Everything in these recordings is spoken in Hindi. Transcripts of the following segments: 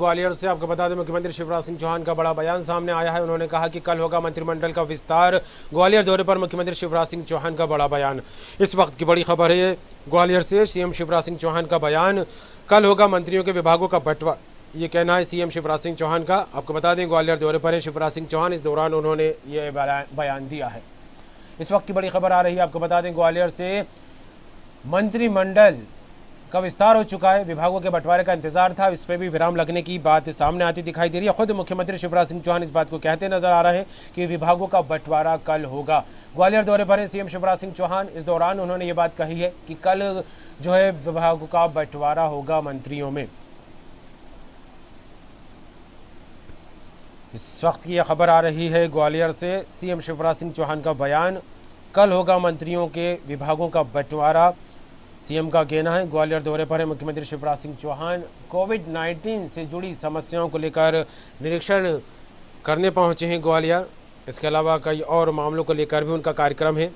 ग्वालियर से। आपको बता दें मुख्यमंत्री शिवराज सिंह चौहान का बड़ा बयान सामने आया है। उन्होंने कहा कि कल होगा मंत्रिमंडल का विस्तार। ग्वालियर दौरे पर मुख्यमंत्री शिवराज सिंह चौहान का बड़ा बयान। इस वक्त की बड़ी खबर है ग्वालियर से। सीएम शिवराज सिंह चौहान का बयान, कल होगा मंत्रियों के विभागों का बंटवारा, ये कहना है सीएम शिवराज सिंह चौहान का। आपको बता दें ग्वालियर दौरे पर है शिवराज सिंह चौहान। इस दौरान उन्होंने ये बयान दिया है। इस वक्त की बड़ी खबर आ रही है। आपको बता दें ग्वालियर से मंत्रिमंडल का विस्तार हो चुका है। विभागों के बंटवारे का इंतजार था, इस पर भी विराम लगने की बात सामने आती दिखाई दे रही है। खुद मुख्यमंत्री शिवराज सिंह चौहान इस बात को कहते नजर आ रहे हैं कि विभागों का बंटवारा कल होगा। ग्वालियर दौरे पर है सीएम शिवराज सिंह चौहान। इस दौरान उन्होंने ये बात कही है कि कल जो है विभागों का बंटवारा होगा मंत्रियों में। इस वक्त की यह खबर आ रही है ग्वालियर से। सीएम शिवराज सिंह चौहान का बयान, कल होगा मंत्रियों के विभागों का बंटवारा, सीएम का कहना है। ग्वालियर दौरे पर है मुख्यमंत्री शिवराज सिंह चौहान। कोविड-19 से जुड़ी समस्याओं को लेकर निरीक्षण करने पहुंचे हैं ग्वालियर। इसके अलावा कई और मामलों को लेकर भी उनका कार्यक्रम है।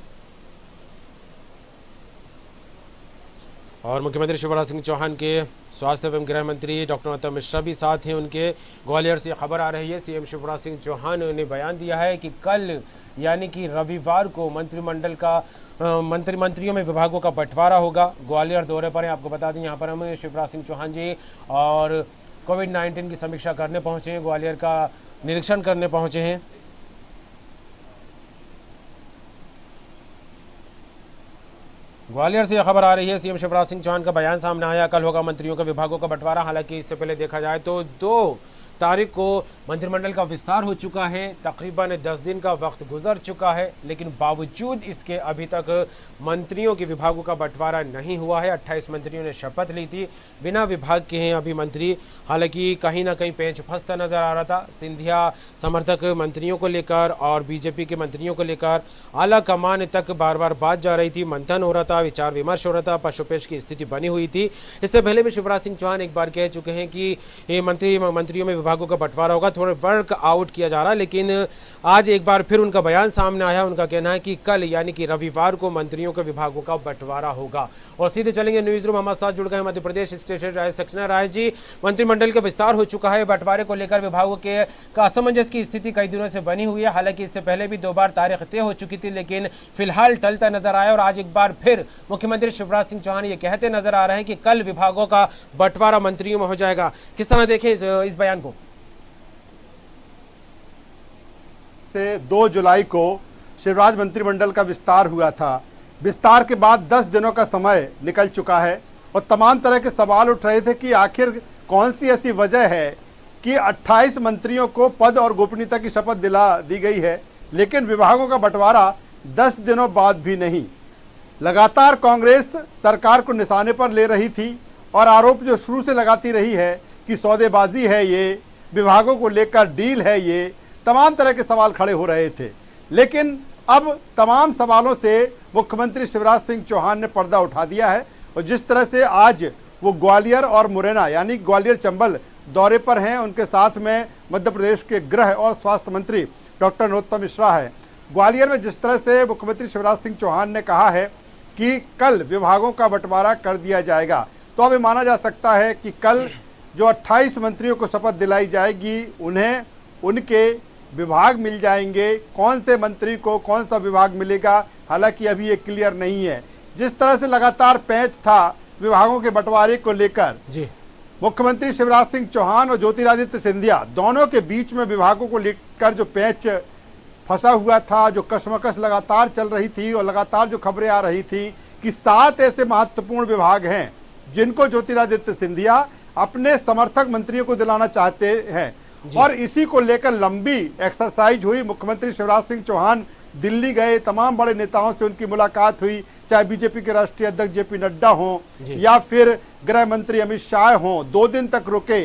और मुख्यमंत्री शिवराज सिंह चौहान के स्वास्थ्य एवं गृह मंत्री डॉक्टर नरोत्तम मिश्रा भी साथ हैं उनके। ग्वालियर से खबर आ रही है सीएम शिवराज सिंह चौहान ने बयान दिया है कि कल यानी कि रविवार को मंत्रिमंडल का मंत्रियों में विभागों का बंटवारा होगा। ग्वालियर दौरे पर हैं। आपको बता दें यहाँ पर हम शिवराज सिंह चौहान जी और कोविड-19 की समीक्षा करने पहुंचे हैं, ग्वालियर का निरीक्षण करने पहुंचे हैं। ग्वालियर से यह खबर आ रही है सीएम शिवराज सिंह चौहान का बयान सामने आया, कल होगा मंत्रियों के विभागों का बंटवारा। हालांकि इससे पहले देखा जाए तो 2 तारीख को मंत्रिमंडल का विस्तार हो चुका है, तकरीबन 10 दिन का वक्त गुजर चुका है, लेकिन बावजूद इसके अभी तक मंत्रियों के विभागों का बंटवारा नहीं हुआ है। 28 मंत्रियों ने शपथ ली थी, बिना विभाग के हैं अभी मंत्री। हालांकि कहीं ना कहीं पेंच फंसता नजर आ रहा था सिंधिया समर्थक मंत्रियों को लेकर और बीजेपी के मंत्रियों को लेकर। आला कमान तक बार बार बात जा रही थी, मंथन हो रहा था, विचार विमर्श हो रहा था, पशुपेश की स्थिति बनी हुई थी। इससे पहले भी शिवराज सिंह चौहान एक बार कह चुके हैं कि ये मंत्रियों में विभागों का बंटवारा होगा, थोड़ा वर्क आउट किया जा रहा है। लेकिन आज एक बार फिर उनका बयान सामने आया। उनका कहना है कि कल यानी कि रविवार को मंत्रियों के विभागों का बंटवारा होगा। और सीधे चलेंगे न्यूज रूम, हमारे साथ जुड़ गए मध्य प्रदेश स्टेट राय सक्सेना राय जी। मंत्रिमंडल का विस्तार हो चुका है, बंटवारे को लेकर विभागों के का असमंजस की स्थिति कई दिनों से बनी हुई है। हालांकि इससे पहले भी 2 बार तारीख तय हो चुकी थी, लेकिन फिलहाल टलता नजर आया। और आज एक बार फिर मुख्यमंत्री शिवराज सिंह चौहान ये कहते नजर आ रहे हैं कि कल विभागों का बंटवारा मंत्रियों में हो जाएगा। किस तरह देखें इस बयान को? 2 जुलाई को शिवराज मंत्रिमंडल का विस्तार हुआ था। विस्तार के बाद 10 दिनों का समय निकल चुका है और तमाम तरह के सवाल उठ रहे थे कि आखिर कौन सी ऐसी वजह है कि 28 मंत्रियों को पद और गोपनीयता की शपथ दिला दी गई है, लेकिन विभागों का बंटवारा 10 दिनों बाद भी नहीं। लगातार कांग्रेस सरकार को निशाने पर ले रही थी और आरोप जो शुरू से लगाती रही है कि सौदेबाजी है, ये विभागों को लेकर डील है, ये तमाम तरह के सवाल खड़े हो रहे थे। लेकिन अब तमाम सवालों से मुख्यमंत्री शिवराज सिंह चौहान ने पर्दा उठा दिया है और जिस तरह से आज वो ग्वालियर और मुरैना यानी ग्वालियर चंबल दौरे पर हैं, उनके साथ में मध्य प्रदेश के गृह और स्वास्थ्य मंत्री डॉक्टर नरोत्तम मिश्रा है। ग्वालियर में जिस तरह से मुख्यमंत्री शिवराज सिंह चौहान ने कहा है कि कल विभागों का बंटवारा कर दिया जाएगा, तो अब माना जा सकता है कि कल जो 28 मंत्रियों को शपथ दिलाई जाएगी उन्हें उनके विभाग मिल जाएंगे। कौन से मंत्री को कौन सा विभाग मिलेगा हालांकि अभी ये क्लियर नहीं है। जिस तरह से लगातार पेंच था विभागों के बंटवारे को लेकर, मुख्यमंत्री शिवराज सिंह चौहान और ज्योतिरादित्य सिंधिया दोनों के बीच में विभागों को लेकर जो पेंच फंसा हुआ था, जो कशमकश लगातार चल रही थी और लगातार जो खबरें आ रही थी कि 7 ऐसे महत्वपूर्ण विभाग हैं जिनको ज्योतिरादित्य सिंधिया अपने समर्थक मंत्रियों को दिलाना चाहते हैं और इसी को लेकर लंबी एक्सरसाइज हुई। मुख्यमंत्री शिवराज सिंह चौहान दिल्ली गए, तमाम बड़े नेताओं से उनकी मुलाकात हुई, चाहे बीजेपी के राष्ट्रीय अध्यक्ष जेपी नड्डा हों या फिर गृह मंत्री अमित शाह हों। 2 दिन तक रुके,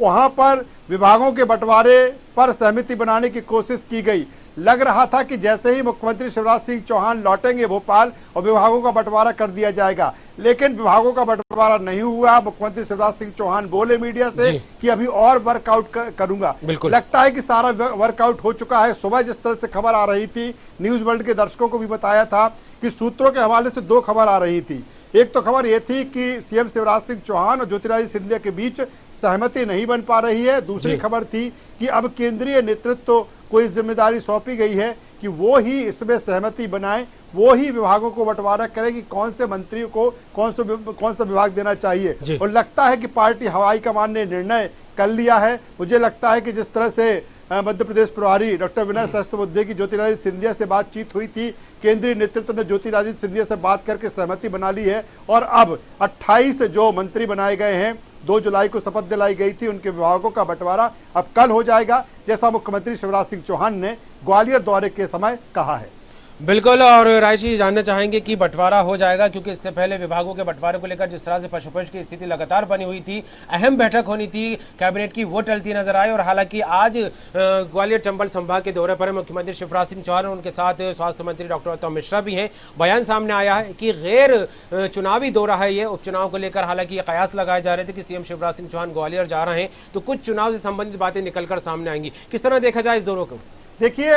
वहां पर विभागों के बंटवारे पर सहमति बनाने की कोशिश की गई। लग रहा था कि जैसे ही मुख्यमंत्री शिवराज सिंह चौहान लौटेंगे भोपाल और विभागों का बंटवारा कर दिया जाएगा, लेकिन विभागों का बंटवारा नहीं हुआ। मुख्यमंत्री शिवराज सिंह चौहान बोले मीडिया से कि अभी और वर्कआउट करूंगा। लगता है कि सारा वर्कआउट हो चुका है। सुबह जिस तरह से खबर आ रही थी, न्यूज वर्ल्ड के दर्शकों को भी बताया था कि सूत्रों के हवाले से 2 खबर आ रही थी। एक तो खबर यह थी कि सीएम शिवराज सिंह चौहान और ज्योतिरादित्य सिंधिया के बीच सहमति नहीं बन पा रही है। दूसरी खबर थी कि अब केंद्रीय नेतृत्व को इस जिम्मेदारी सौंपी गई है कि वो ही इसमें सहमति बनाए, वो ही विभागों को बंटवारा करे कि कौन से मंत्रियों को कौन सा विभाग देना चाहिए। और लगता है कि पार्टी हवाई कमान ने निर्णय कर लिया है। मुझे लगता है कि जिस तरह से मध्य प्रदेश प्रभारी डॉक्टर विनय सहस्त्रबुद्धे की ज्योतिरादित्य सिंधिया से बातचीत हुई थी, केंद्रीय नेतृत्व ने ज्योतिरादित्य सिंधिया से बात करके सहमति बना ली है और अब 28 जो मंत्री बनाए गए हैं, 2 जुलाई को शपथ दिलाई गई थी, उनके विभागों का बंटवारा अब कल हो जाएगा, जैसा मुख्यमंत्री शिवराज सिंह चौहान ने ग्वालियर दौरे के समय कहा है। बिल्कुल। और राय जी जानना चाहेंगे कि बंटवारा हो जाएगा, क्योंकि इससे पहले विभागों के बंटवारे को लेकर जिस तरह से पशुपक्ष की स्थिति लगातार बनी हुई थी, अहम बैठक होनी थी कैबिनेट की, वो टलती नजर आई। और हालांकि आज ग्वालियर चंबल संभाग के दौरे पर मुख्यमंत्री शिवराज सिंह चौहान और उनके साथ स्वास्थ्य मंत्री डॉक्टर नरोत्तम मिश्रा भी हैं। बयान सामने आया है कि गैर चुनावी दौरा है ये, उपचुनाव को लेकर हालांकि ये कयास लगाए जा रहे थे कि सीएम शिवराज सिंह चौहान ग्वालियर जा रहे हैं तो कुछ चुनाव से संबंधित बातें निकलकर सामने आएंगी। किस तरह देखा जाए इस दौरे को? देखिए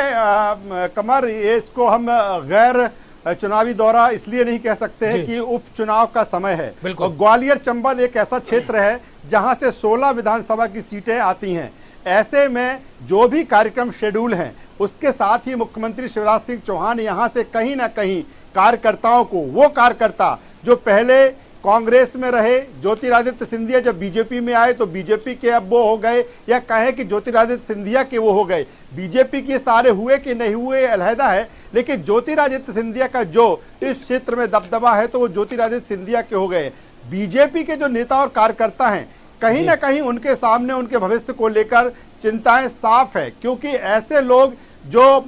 कमर, इसको हम गैर चुनावी दौरा इसलिए नहीं कह सकते हैं कि उपचुनाव का समय है। और ग्वालियर चंबल एक ऐसा क्षेत्र है जहां से 16 विधानसभा की सीटें आती हैं। ऐसे में जो भी कार्यक्रम शेड्यूल हैं उसके साथ ही मुख्यमंत्री शिवराज सिंह चौहान यहां से कहीं ना कहीं कार्यकर्ताओं को, वो कार्यकर्ता जो पहले कांग्रेस में रहे, ज्योतिरादित्य सिंधिया जब बीजेपी में आए तो बीजेपी के अब वो हो गए, या कहें कि ज्योतिरादित्य सिंधिया के वो हो गए। बीजेपी के सारे हुए कि नहीं हुए अलहदा है, लेकिन ज्योतिरादित्य सिंधिया का जो इस क्षेत्र में दबदबा है तो वो ज्योतिरादित्य सिंधिया के हो गए। बीजेपी के जो नेता और कार्यकर्ता हैं, कहीं ना कहीं उनके सामने उनके भविष्य को लेकर चिंताएं साफ है, क्योंकि ऐसे लोग जो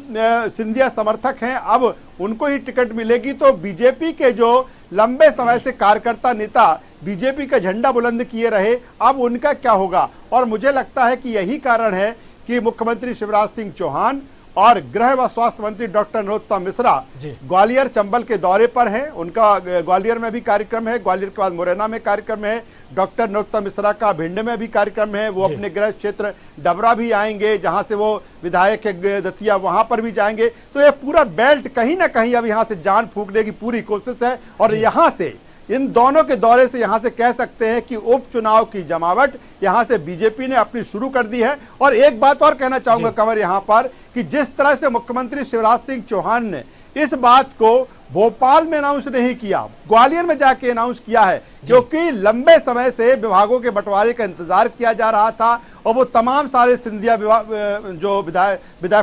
सिंधिया समर्थक हैं अब उनको ही टिकट मिलेगी तो बीजेपी के जो लंबे समय से कार्यकर्ता नेता बीजेपी का झंडा बुलंद किए रहे, अब उनका क्या होगा। और मुझे लगता है कि यही कारण है कि मुख्यमंत्री शिवराज सिंह चौहान और गृह व स्वास्थ्य मंत्री डॉक्टर नरोत्तम मिश्रा ग्वालियर चंबल के दौरे पर हैं। उनका ग्वालियर में भी कार्यक्रम है, ग्वालियर के बाद मुरैना में कार्यक्रम है, डॉक्टर नरोत्तम मिश्रा का भिंड में भी कार्यक्रम है। वो अपने गृह क्षेत्र डबरा भी आएंगे, जहां से वो विधायक है दतिया, वहां पर भी जाएंगे। तो ये पूरा बेल्ट कहीं ना कहीं अब यहां से जान फूंकने की पूरी कोशिश है। और यहां से इन दोनों के दौरे से यहां से कह सकते हैं कि उपचुनाव की जमावट यहां से बीजेपी ने अपनी शुरू कर दी है। और एक बात और कहना चाहूंगा कंवर यहां पर कि जिस तरह से मुख्यमंत्री शिवराज सिंह चौहान ने इस बात को भोपाल में अनाउंस नहीं किया, ग्वालियर में जाके अनाउंस किया है, क्योंकि लंबे समय से विभागों के बंटवारे का इंतजार किया जा रहा था। और वो तमाम सारे सिंधिया जो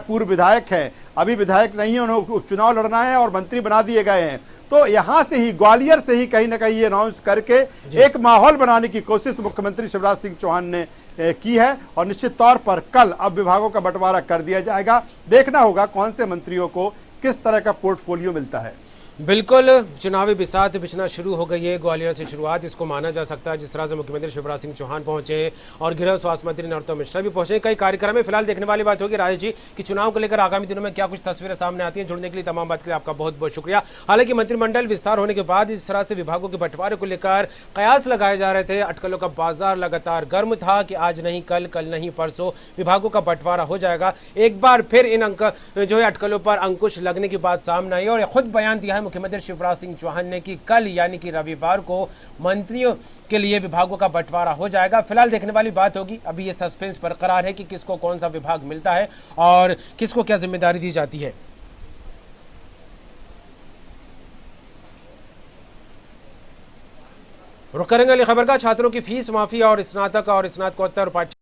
पूर्व विधायक हैं, अभी विधायक नहीं है, उन्हें उपचुनाव लड़ना है और मंत्री बना दिए गए हैं। तो यहां से ही ग्वालियर से ही कहीं ना कहीं ये अनाउंस करके एक माहौल बनाने की कोशिश मुख्यमंत्री शिवराज सिंह चौहान ने की है। और निश्चित तौर पर कल अब विभागों का बंटवारा कर दिया जाएगा। देखना होगा कौन से मंत्रियों को किस तरह का पोर्टफोलियो मिलता है। बिल्कुल, चुनावी बिसात बिछना शुरू हो गई है। ग्वालियर से शुरुआत इसको माना जा सकता है, जिस तरह से मुख्यमंत्री शिवराज सिंह चौहान पहुंचे और गृह स्वास्थ्य मंत्री नरोत्तम मिश्रा भी पहुंचे। कई कार्यक्रम में फिलहाल देखने वाली बात होगी राजेश जी कि चुनाव को लेकर आगामी दिनों में क्या कुछ तस्वीरें सामने आती हैं। जुड़ने के लिए तमाम बात के लिए आपका बहुत बहुत शुक्रिया। हालांकि मंत्रिमंडल विस्तार होने के बाद इस तरह से विभागों के बंटवारे को लेकर कयास लगाए जा रहे थे। अटकलों का बाजार लगातार गर्म था कि आज नहीं कल, कल नहीं परसों विभागों का बंटवारा हो जाएगा। एक बार फिर इन अटकलों पर अंकुश लगने की बात सामने आई और खुद बयान दिया है मुख्यमंत्री शिवराज सिंह चौहान ने कि कल यानी कि रविवार को मंत्रियों के लिए विभागों का बंटवारा हो जाएगा। फिलहाल देखने वाली बात होगी, अभी ये सस्पेंस बरकरार है कि किसको कौन सा विभाग मिलता है और किसको क्या जिम्मेदारी दी जाती है। रुक करेंगे अगली खबर का। छात्रों की फीस माफी और स्नातक और स्नातकोत्तर पाठ्य